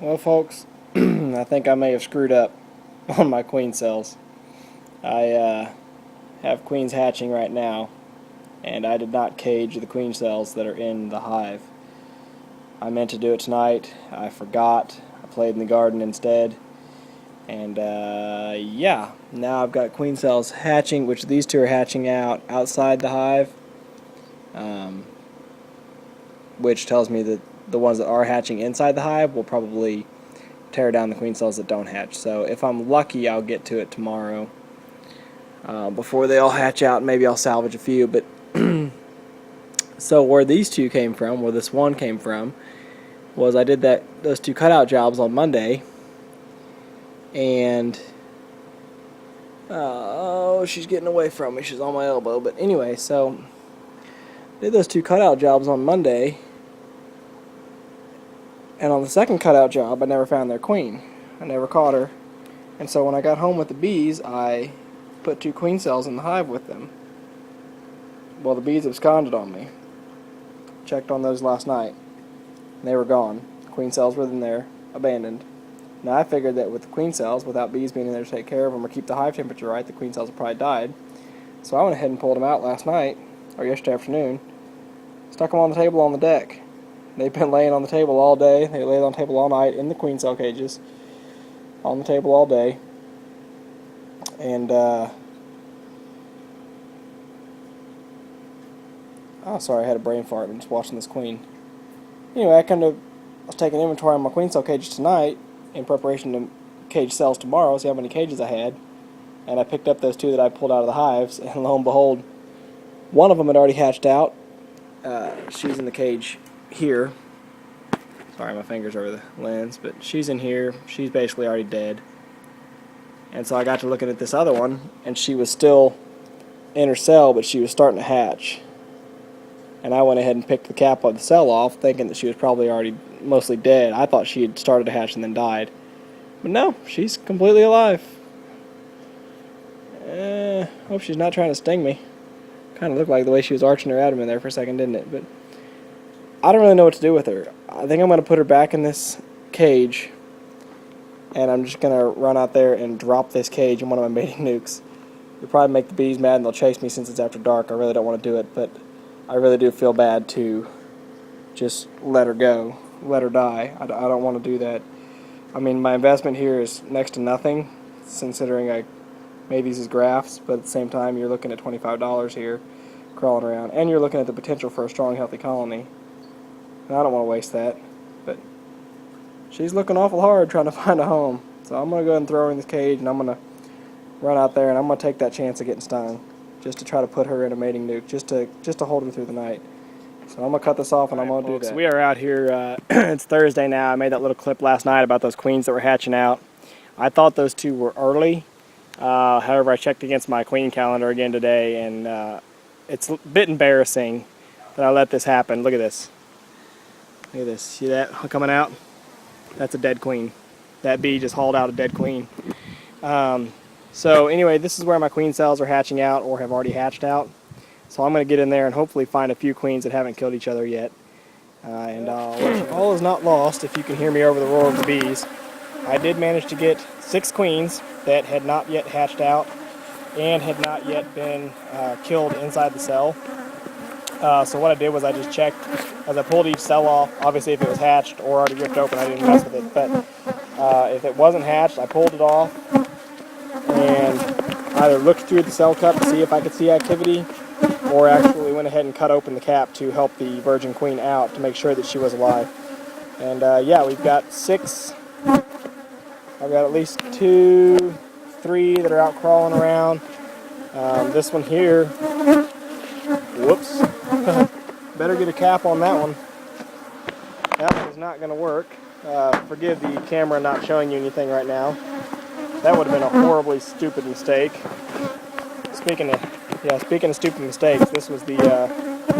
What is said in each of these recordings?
Well, folks, I think I may have screwed up on my queen cells. I have queens hatching right now, and I did not cage the queen cells that are in the hive. I meant to do it tonight. I forgot. I played in the garden instead. And yeah, now I've got queen cells hatching, which these two are hatching out outside the hive, which tells me that the ones that are hatching inside the hive will probably tear down the queen cells that don't hatch. So if I'm lucky, I'll get to it tomorrow before they all hatch out. Maybe I'll salvage a few. But so where these two came from, where this one came from, was I did those two cutout jobs on Monday, and oh, she's getting away from me. She's on my elbow. But anyway, so did those two cutout jobs on Monday. And on the second cutout job, I never found their queen. I never caught her. And so when I got home with the bees, I put two queen cells in the hive with them. Well, the bees absconded on me. Checked on those last night. They were gone. The queen cells were in there, abandoned. Now I figured that with the queen cells, without bees being in there to take care of them or keep the hive temperature right, the queen cells had probably died. So I went ahead and pulled them out last night, or yesterday afternoon, stuck them on the table on the deck. They've been laying on the table all day. They laid on the table all night in the queen cell cages, on the table all day. And oh, sorry, I had a brain fart. I'm just watching this queen. Anyway, I was taking inventory on my queen cell cages tonight in preparation to cage cells tomorrow, see how many cages I had. And I picked up those two that I pulled out of the hives, and lo and behold, one of them had already hatched out. She's in the cage here. Sorry, my finger's over the lens, but she's in here. She's basically already dead. And so I got to looking at this other one, and she was still in her cell, but she was starting to hatch. And I went ahead and picked the cap of the cell off, thinking that she was probably already mostly dead. I thought she had started to hatch and then died. But no, she's completely alive. Hope she's not trying to sting me. Kind of looked like the way she was arching her abdomen there for a second, didn't it? But I don't really know what to do with her. I think I'm going to put her back in this cage, and I'm just going to run out there and drop this cage in one of my mating nukes. It'll probably make the bees mad, and they'll chase me since it's after dark. I really don't want to do it, but I really do feel bad to just let her go, let her die. I don't want to do that. I mean, my investment here is next to nothing, considering I made these as grafts, but at the same time, you're looking at $25 here, crawling around, and you're looking at the potential for a strong, healthy colony. And I don't want to waste that, but she's looking awful hard trying to find a home. So I'm going to go ahead and throw her in this cage, and I'm going to run out there, and I'm going to take that chance of getting stung, just to try to put her in a mating nuke, just to hold her through the night. So I'm going to cut this off, and I'm going to do that. We are out here. It's Thursday now. I made that little clip last night about those queens that were hatching out. I thought those two were early. However, I checked against my queen calendar again today, and it's a bit embarrassing that I let this happen. Look at this. Look at this. See that coming out? That's a dead queen. That bee just hauled out a dead queen. So anyway, this is where my queen cells are hatching out or have already hatched out. So I'm going to get in there and hopefully find a few queens that haven't killed each other yet. And all is not lost if you can hear me over the roar of the bees. I did manage to get 6 queens that had not yet hatched out and had not yet been killed inside the cell. So what I did was I just checked as I pulled each cell off. Obviously, if it was hatched or already ripped open, I didn't mess with it. But if it wasn't hatched, I pulled it off and either looked through the cell cup to see if I could see activity, or actually went ahead and cut open the cap to help the virgin queen out to make sure that she was alive. And yeah, we've got 6. I've got at least 2, 3 that are out crawling around. This one here, whoops, better get a cap on that one. That one is not going to work. Forgive the camera not showing you anything right now. That would have been a horribly stupid mistake. Speaking of stupid mistakes, this was the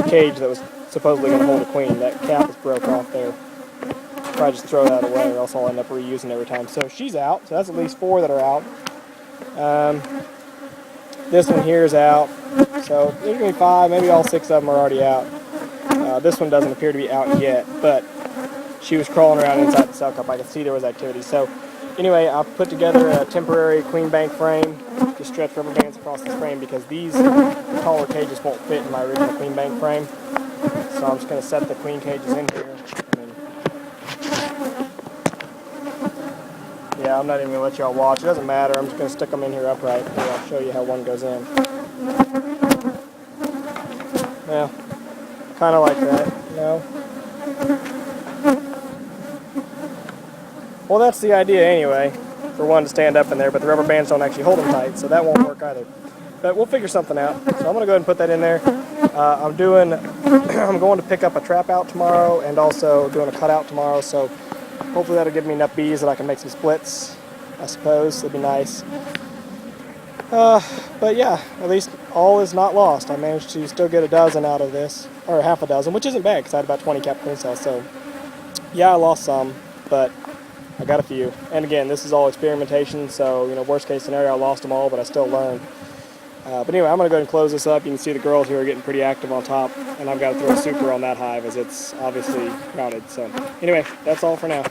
cage that was supposedly going to hold a queen. That cap is broke off there. Probably just throw that away, or else I'll end up reusing every time. So she's out. So that's at least 4 that are out. This one here is out. So there's going to be 5. Maybe all 6 of them are already out. This one doesn't appear to be out yet, but she was crawling around inside the cell cup. I could see there was activity. So anyway, I put together a temporary queen bank frame, just stretch rubber bands across this frame because these taller cages won't fit in my original queen bank frame. So I'm just going to set the queen cages in here. Yeah, I'm not even going to let y'all watch. It doesn't matter. I'm just going to stick them in here upright. Here, I'll show you how one goes in. Yeah, kind of like that, you know. Well, that's the idea anyway, for one to stand up in there, but the rubber bands don't actually hold them tight, so that won't work either. But we'll figure something out. So I'm going to go ahead and put that in there. I'm going to pick up a trap out tomorrow and also doing a cutout tomorrow, so hopefully that'll give me enough bees that I can make some splits, I suppose. It'll be nice. But yeah, at least all is not lost. I managed to still get a dozen out of this, or half a dozen, which isn't bad because I had about 20 cap queen cells. So yeah, I lost some, but I got a few. And again, this is all experimentation, so you know, worst case scenario, I lost them all, but I still learned. But anyway, I'm going to go ahead and close this up. You can see the girls here are getting pretty active on top, and I've got to throw a super on that hive as it's obviously crowded. So anyway, that's all for now.